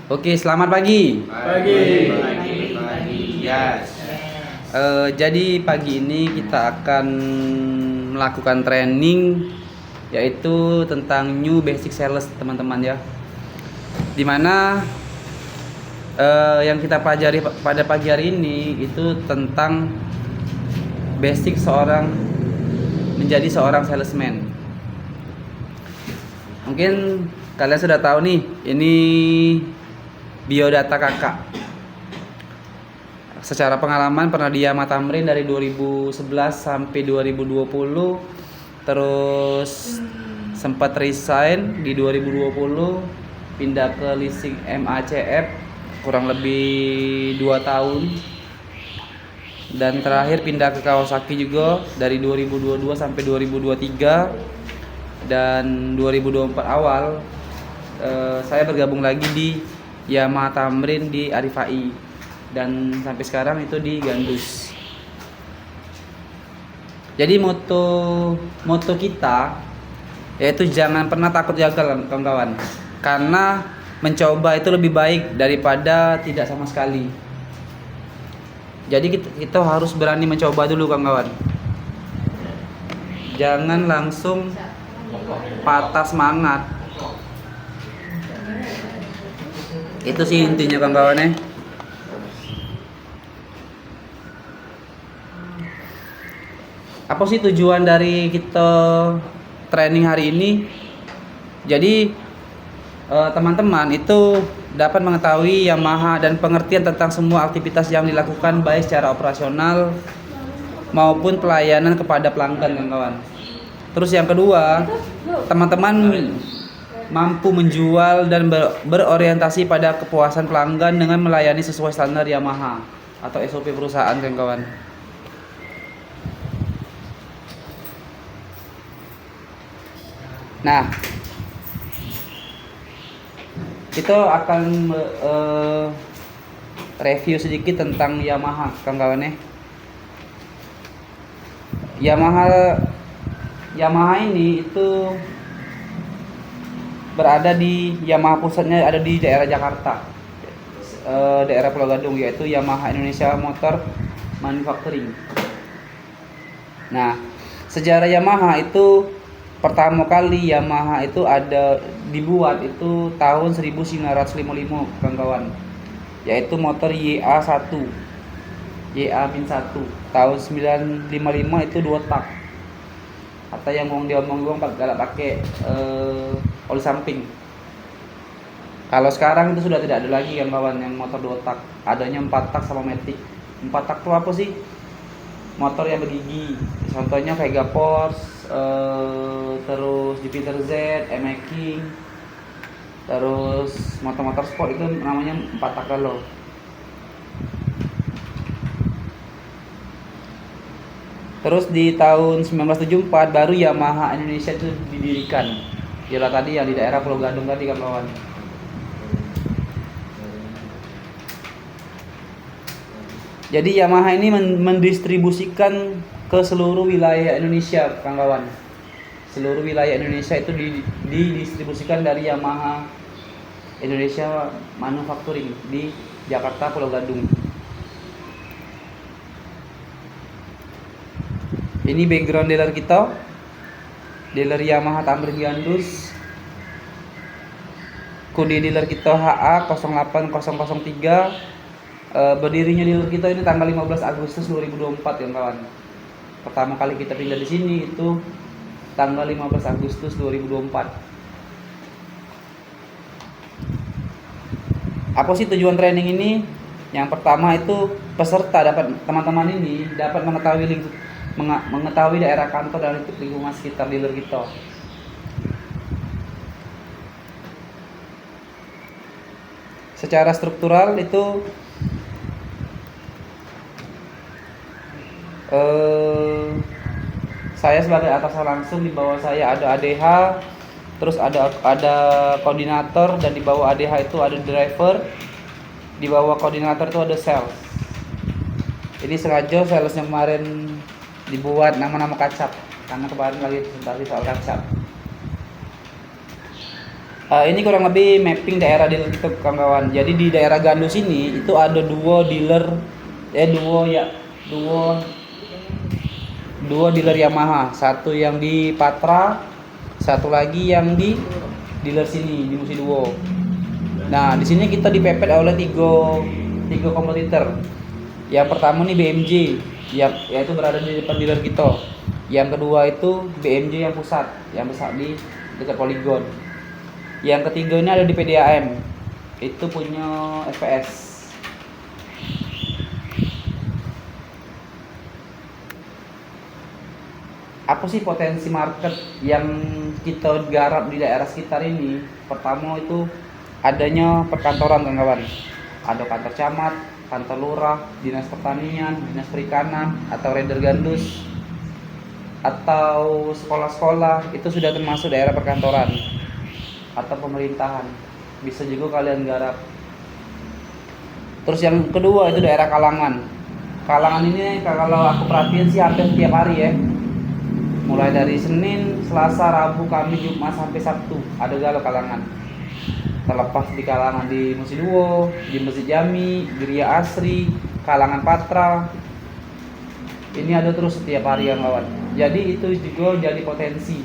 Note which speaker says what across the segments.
Speaker 1: Oke, selamat pagi.
Speaker 2: Pagi.
Speaker 3: Yes.
Speaker 1: Jadi pagi ini kita akan melakukan training yaitu tentang new basic sales teman-teman ya. Dimana yang kita pelajari pada pagi hari ini itu tentang basic menjadi seorang salesman. Mungkin kalian sudah tahu nih, ini biodata kakak. Secara pengalaman pernah di Yamaha Tamrin dari 2011 sampai 2020, terus sempat resign di 2020, pindah ke leasing MACF kurang lebih 2 tahun, dan terakhir pindah ke Kawasaki juga dari 2022 sampai 2023, dan 2024 awal saya bergabung lagi di Yamaha Tamrin di Arifai, dan sampai sekarang itu di Gandus. Jadi moto kita yaitu jangan pernah takut gagal, kawan-kawan, karena mencoba itu lebih baik daripada tidak sama sekali. Jadi kita harus berani mencoba dulu, kawan-kawan. Jangan langsung patah semangat. Itu sih intinya, kawan-kawan ya. Apa sih tujuan dari kita training hari ini? Jadi teman-teman itu dapat mengetahui Yamaha dan pengertian tentang semua aktivitas yang dilakukan baik secara operasional maupun pelayanan kepada pelanggan, kawan-kawan. Terus yang kedua, teman-teman mampu menjual dan berorientasi pada kepuasan pelanggan dengan melayani sesuai standar Yamaha atau SOP perusahaan, kawan-kawan. Nah, kita akan review sedikit tentang Yamaha, kawan-kawan ya. Yamaha ini itu berada di Yamaha pusatnya ada di daerah Jakarta, daerah Pulau Gadung, yaitu Yamaha Indonesia Motor Manufacturing. Nah, sejarah Yamaha itu pertama kali Yamaha itu dibuat itu tahun 1955, kawan-kawan, yaitu motor YA1 tahun 955 itu 2 tak, atau yang mau diomong galak pakai oli samping. Kalau sekarang itu sudah tidak ada lagi, kawan-kawan, yang motor 2 tak, adanya 4 tak sama matic. 4 tak itu apa sih? Motor yang bergigi, contohnya Vega Force, terus Jupiter Z, MX King, terus motor-motor sport itu namanya 4 tak loh. Terus di tahun 1974 baru Yamaha Indonesia itu didirikan. Yalah tadi yang di daerah Pulau Gadung tadi, kawan-kawan. Jadi Yamaha ini mendistribusikan ke seluruh wilayah Indonesia, kawan-kawan. Seluruh wilayah Indonesia itu didistribusikan dari Yamaha Indonesia Manufacturing di Jakarta, Pulau Gadung. Ini background dealer kita, dealer Yamaha Tamrin Gandus. Kode dealer kita HA08003. Berdirinya dealer kita ini tanggal 15 Agustus 2024, ya kawan. Pertama kali kita pindah di sini itu tanggal 15 Agustus 2024. Apa sih tujuan training ini? Yang pertama itu teman-teman ini dapat mengetahui daerah kantor dan lingkungan sekitar dealer kita. Secara struktural itu saya sebagai atasan langsung, di bawah saya ada ADH, terus ada koordinator, dan di bawah ADH itu ada driver, di bawah koordinator itu ada sales. Ini sengaja salesnya kemarin dibuat nama-nama kacap karena kemarin lagi presentasi soal kacap. Ini kurang lebih mapping daerah dealer gitu kawan-kawan. Jadi di daerah Gandus ini itu ada dua dua dealer Yamaha, satu yang di Patra, satu lagi yang di dealer sini di Musi Duo. Nah, di sini kita dipepet oleh tiga kompetitor. Yang pertama nih BMJ, yaitu berada di depan dealer kita. Yang kedua itu BMJ yang pusat, yang besar di dekat Polygon. Yang ketiga ini ada di PDAM, itu punya FPS. Apa sih potensi market yang kita garap di daerah sekitar ini? Pertama itu adanya perkantoran kawan-kawan. Ada kantor camat, kantor lurah, dinas pertanian, dinas perikanan, atau raider Gandus, atau sekolah-sekolah. Itu sudah termasuk daerah perkantoran atau pemerintahan. Bisa juga kalian garap. Terus yang kedua itu daerah Kalangan. Kalangan ini kalau aku perhatiin sih hampir setiap hari ya. Mulai dari Senin, Selasa, Rabu, Kamis, Jumat sampai Sabtu ada galau Kalangan. Terlepas di Kalangan di Musi Duo, di Masjid Jami, Geria Asri, Kalangan Patra. Ini ada terus setiap hari yang kawan. Jadi itu juga jadi potensi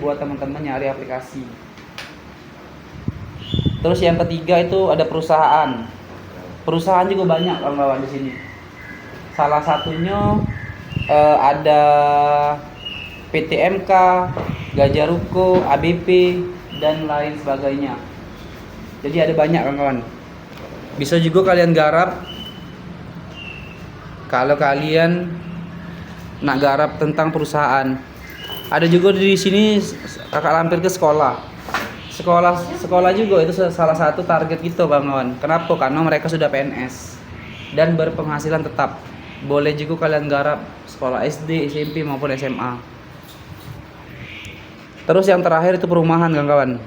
Speaker 1: buat teman-teman nyari aplikasi. Terus yang ketiga itu ada perusahaan. Perusahaan juga banyak kawan-kawan di sini. Salah satunya ada PTMK, Gajah Ruko, ABP, dan lain sebagainya. Jadi ada banyak kawan-kawan. Bisa juga kalian garap kalau kalian nak garap tentang perusahaan. Ada juga di sini kakak lampir ke sekolah. Sekolah juga itu salah satu target kita kawan-kawan. Kenapa? Karena mereka sudah PNS dan berpenghasilan tetap. Boleh juga kalian garap sekolah SD, SMP maupun SMA. Terus yang terakhir itu perumahan kawan-kawan.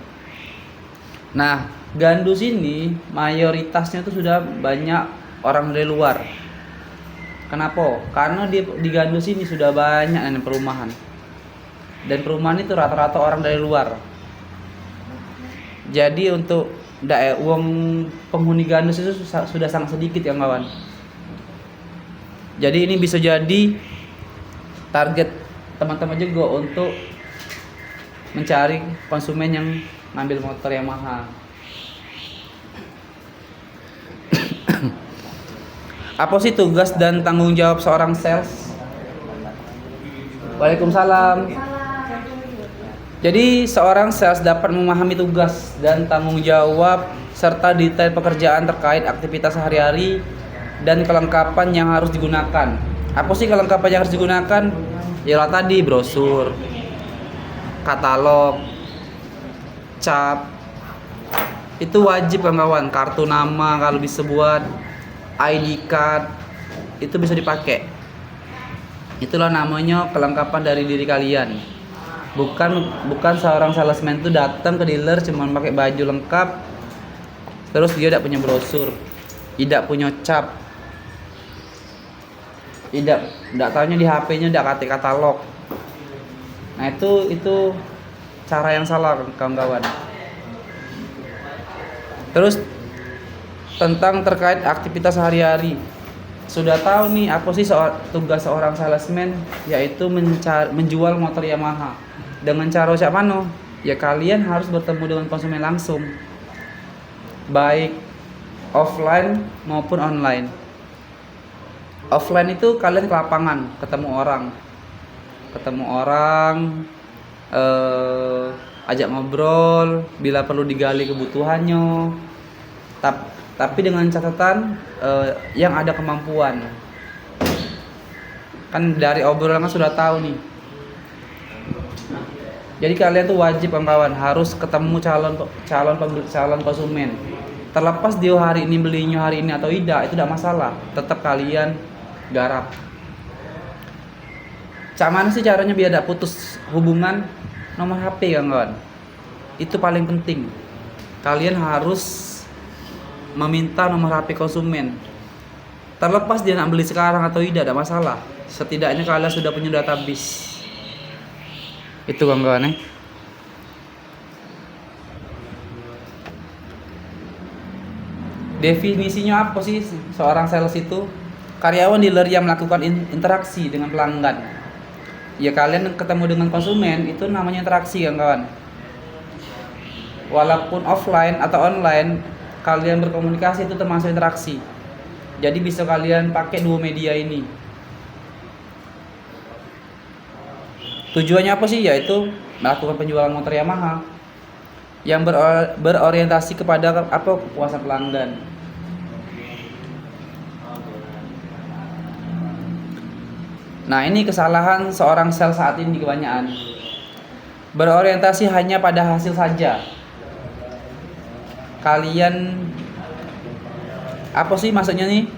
Speaker 1: Nah, Gandus ini mayoritasnya itu sudah banyak orang dari luar. Kenapa? Karena di Gandus ini sudah banyak perumahan. Dan perumahan itu rata-rata orang dari luar. Jadi untuk uang penghuni Gandus itu sudah sangat sedikit ya kawan. Jadi ini bisa jadi target teman-teman juga untuk mencari konsumen yang ngambil motor Yamaha. Apa sih tugas dan tanggung jawab seorang sales? Waalaikumsalam. Jadi seorang sales dapat memahami tugas dan tanggung jawab serta detail pekerjaan terkait aktivitas sehari-hari dan kelengkapan yang harus digunakan. Apa sih kelengkapan yang harus digunakan? Yalah tadi brosur, katalog, cap. Itu wajib kawan-kawan. Kartu nama kalau bisa buat, ID card itu bisa dipakai. Itulah namanya kelengkapan dari diri kalian. Bukan seorang salesman itu datang ke dealer cuma pakai baju lengkap, terus dia tidak punya brosur, tidak punya cap, tidak tahunya di HP-nya tidak katalog. Nah itu cara yang salah kawan-kawan. Terus tentang terkait aktivitas sehari-hari, sudah tahu nih apa sih tugas seorang salesman, yaitu menjual motor Yamaha. Dengan cara siapa mano? Ya kalian harus bertemu dengan konsumen langsung, baik offline maupun online. Offline itu kalian ke lapangan, ketemu orang, ajak ngobrol, bila perlu digali kebutuhannya. Tapi dengan catatan yang ada kemampuan. Kan dari obrolan kan sudah tahu nih. Jadi kalian tuh wajib kawan-kawan harus ketemu calon konsumen. Terlepas dia hari ini belinya hari ini atau tidak, itu tidak masalah. Tetap kalian garap. Cak mana sih caranya biar tidak putus hubungan? Nomor HP kawan-kawan. Itu paling penting. Kalian harus meminta nomor HP konsumen. Terlepas dia nak beli sekarang atau tidak, ada masalah. Setidaknya kalian sudah punya database. Itu kawan-kawan. Definisinya apa sih seorang sales itu? Karyawan dealer yang melakukan interaksi dengan pelanggan. Ya kalian ketemu dengan konsumen itu namanya interaksi kan kawan. Walaupun offline atau online, kalian berkomunikasi itu termasuk interaksi. Jadi bisa kalian pakai dua media ini. Tujuannya apa sih? Yaitu melakukan penjualan motor Yamaha yang berorientasi kepada apa? Kepuasan pelanggan. Nah, ini kesalahan seorang sales saat ini kebanyakan. Berorientasi hanya pada hasil saja. Kalian apa sih maksudnya nih?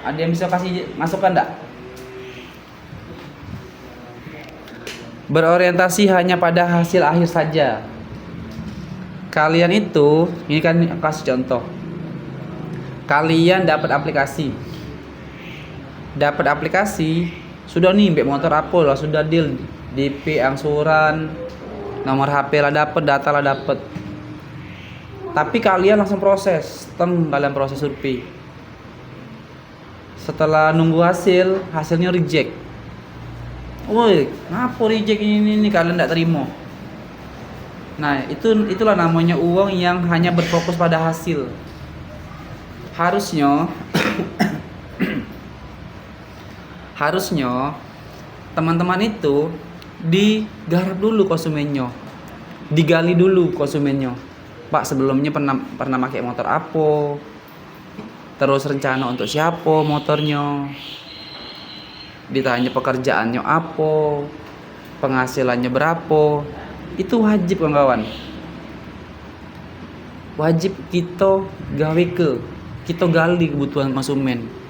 Speaker 1: Ada yang bisa kasih masukan enggak? Berorientasi hanya pada hasil akhir saja. Kalian itu, ini kan kasih contoh. Kalian dapat aplikasi. Sudah nih mbek motor apa lah, sudah deal DP angsuran, nomor HP lah dapat, data lah dapat. Tapi kalian langsung proses, kalian proses survei. Setelah nunggu hasilnya reject. Woi, ngapa reject ini kalian tidak terima? Nah, itulah namanya uang yang hanya berfokus pada hasil. Harusnya teman-teman itu digarap dulu konsumennya, digali dulu konsumennya. Pak, sebelumnya pernah pakai motor apa? Terus rencana untuk siapa motornya? Ditanya pekerjaannya apa? Penghasilannya berapa? Itu wajib kawan-kawan. Wajib kita kita gali kebutuhan konsumen.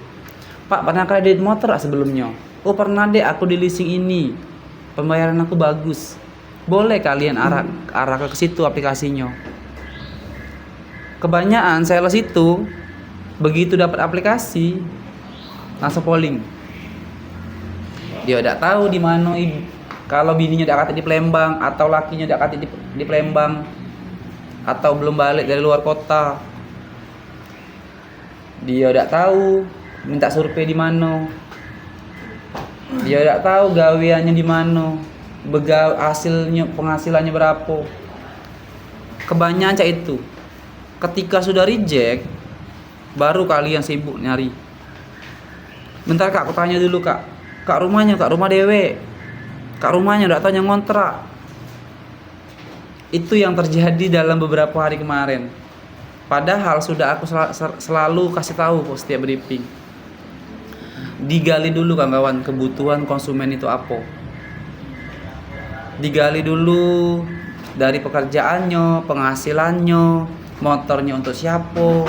Speaker 1: Pak, pernah kredit motor sebelumnya? Oh pernah deh, aku di leasing ini, pembayaran aku bagus. Boleh kalian arah ke situ aplikasinya. Kebanyakan sales itu begitu dapat aplikasi langsung polling. Dia tidak tahu di mana kalau bininya tidak kata di Palembang atau lakinya tidak kata di Palembang atau belum balik dari luar kota. Dia tidak tahu minta survei di mana. Dia tidak tahu gaweannya di mana. Penghasilannya berapa. Kebanyakan itu. Ketika sudah reject, baru kalian sibuk nyari. Bentar kak, aku tanya dulu kak. Kak rumah dewe. Kak rumahnya tidak tanya ngontrak. Itu yang terjadi dalam beberapa hari kemarin. Padahal sudah aku selalu kasih tahu setiap briefing. Digali dulu kawan, kebutuhan konsumen itu apa. Digali dulu dari pekerjaannya, penghasilannya, motornya untuk siapa,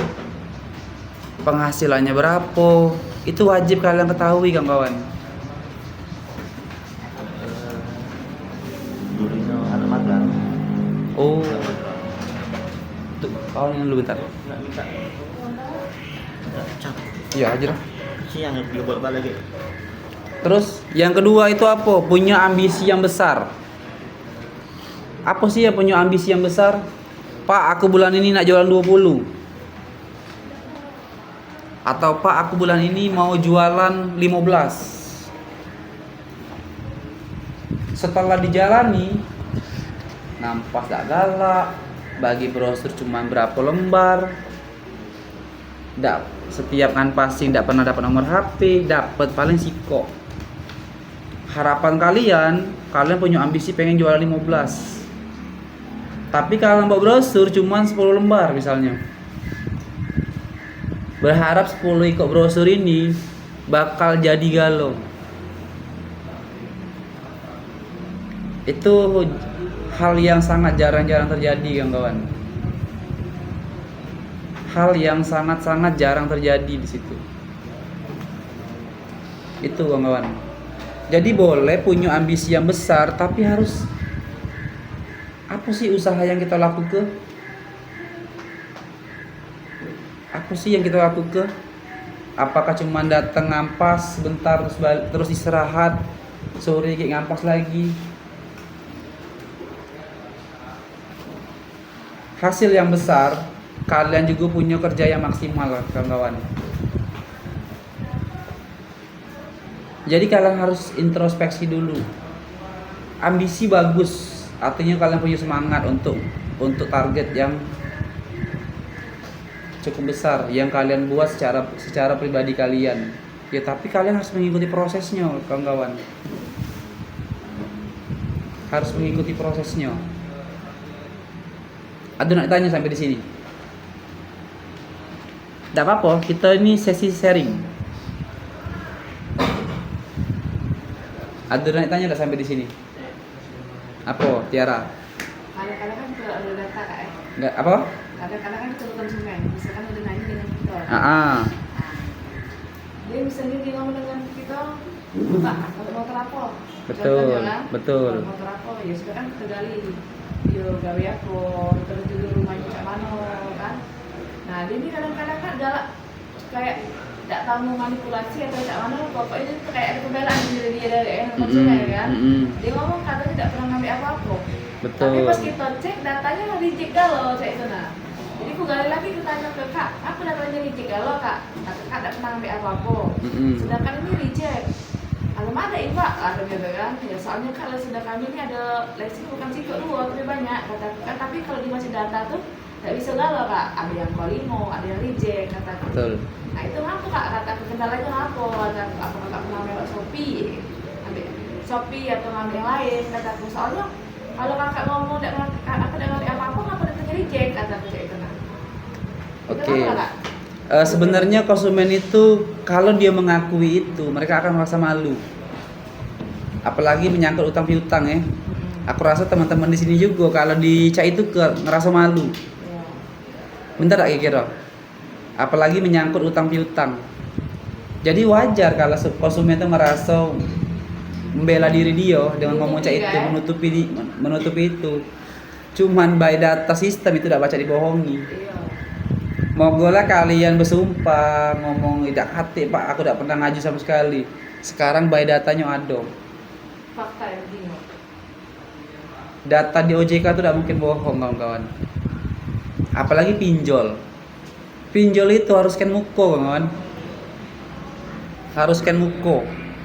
Speaker 1: penghasilannya berapa. Itu wajib kalian ketahui kawan. Oh, tuh kau yang lu bentar. Iya aja lah.
Speaker 2: Yang dibuat lagi.
Speaker 1: Terus yang kedua itu apa? Punya ambisi yang besar. Apa sih yang punya ambisi yang besar? Pak, aku bulan ini nak jualan 20. Atau Pak, aku bulan ini mau jualan 15. Setelah dijalani, nampak gak galak, bagi brosur cuma berapa lembar. Setiap passing tidak pernah dapat nomor HP, dapat paling siko. Harapan kalian punya ambisi pengen jualan 15. Tapi kalau bawa brosur cuma 10 lembar misalnya. Berharap 10 ikut brosur ini bakal jadi galau. Itu hal yang sangat jarang-jarang terjadi kawan. Hal yang sangat-sangat jarang terjadi di situ. Itu kawan. Jadi boleh punya ambisi yang besar, tapi harus apa sih usaha yang kita lakukan? Apa sih yang kita lakukan? Apakah cuma datang ngampas sebentar terus istirahat, sore kayak ngampas lagi? Hasil yang besar kalian juga punya kerja yang maksimal kawan-kawan. Jadi kalian harus introspeksi dulu. Ambisi bagus, artinya kalian punya semangat untuk target yang cukup besar yang kalian buat secara pribadi kalian. Ya tapi kalian harus mengikuti prosesnya kawan-kawan. Harus mengikuti prosesnya. Ada nak tanya sampai di sini? Tidak apa-apa, kita ini sesi sharing. Ada nak tanya tak sampai di sini? Apa, Tiara?
Speaker 2: Kadang-kadang kan kalau ada data kak ya.
Speaker 1: Enggak apa?
Speaker 2: Kadang-kadang kan kalau konsumen, misalkan udah nanya dengan kita. Dia misalnya dia ngomong dengan kita, Pak, motor apa?
Speaker 1: Betul,
Speaker 2: Contohnya kan,
Speaker 1: betul.
Speaker 2: motor apa? Ya sudah kan kita gali. Dia gawe apa? Terus juga rumahnya cak mana kan? Nah dia ini kadang-kadang kan galak kayak tidak tahu manipulasi atau cak mana, pokoknya itu kayak ada pembelaan diri dia dari konsumen kan. Dia ngomong katanya tidak pernah ngambil apa-apa.
Speaker 1: Betul.
Speaker 2: Tapi pas kita cek datanya reject galau saya itu nah. Jadi aku gali lagi aku tanya ke kak, apa datanya reject galau kak? Kata kak tidak pernah ngambil apa-apa. Sedangkan ini reject. Kalau ada pak, ada gitu kan. Ya soalnya kalau sudah kami ini ada lesson bukan situ dulu, tapi banyak kata kak. Tapi kalau di masih data tuh tidak bisa galau kak. Ada yang kolimo, ada yang reject kata kak.
Speaker 1: Betul.
Speaker 2: Nah itu ngapa kak? Kata kendalanya ngapa? Kata apa kakak pernah ngambil Shopee? Ambil Shopee atau ngambil yang lain kataku soalnya. Kalau kakak ngomong aku tidak ngerti apa-apa, ngapa datangnya reject kata aku kayak itu nah.
Speaker 1: Oke. Sebenarnya konsumen itu kalau dia mengakui itu, mereka akan merasa malu. Apalagi menyangkut utang piutang ya. Aku rasa teman-teman di sini juga kalau dicak itu ngerasa malu. Bentar tak kira. Apalagi menyangkut utang piutang. Jadi wajar kalau konsumen itu ngerasa membela diri dia dengan ngomong cak itu, menutupi itu. Cuman by data sistem itu tidak baca dibohongi. Mogolah kalian bersumpah ngomong tidak hati pak, aku tidak pernah ngaju sama sekali. Sekarang by datanya ada.
Speaker 2: Fakta yang begini.
Speaker 1: Data di OJK itu tidak mungkin bohong kawan-kawan. Apalagi pinjol. Pinjol itu harus scan muko kawan. Harus scan muko.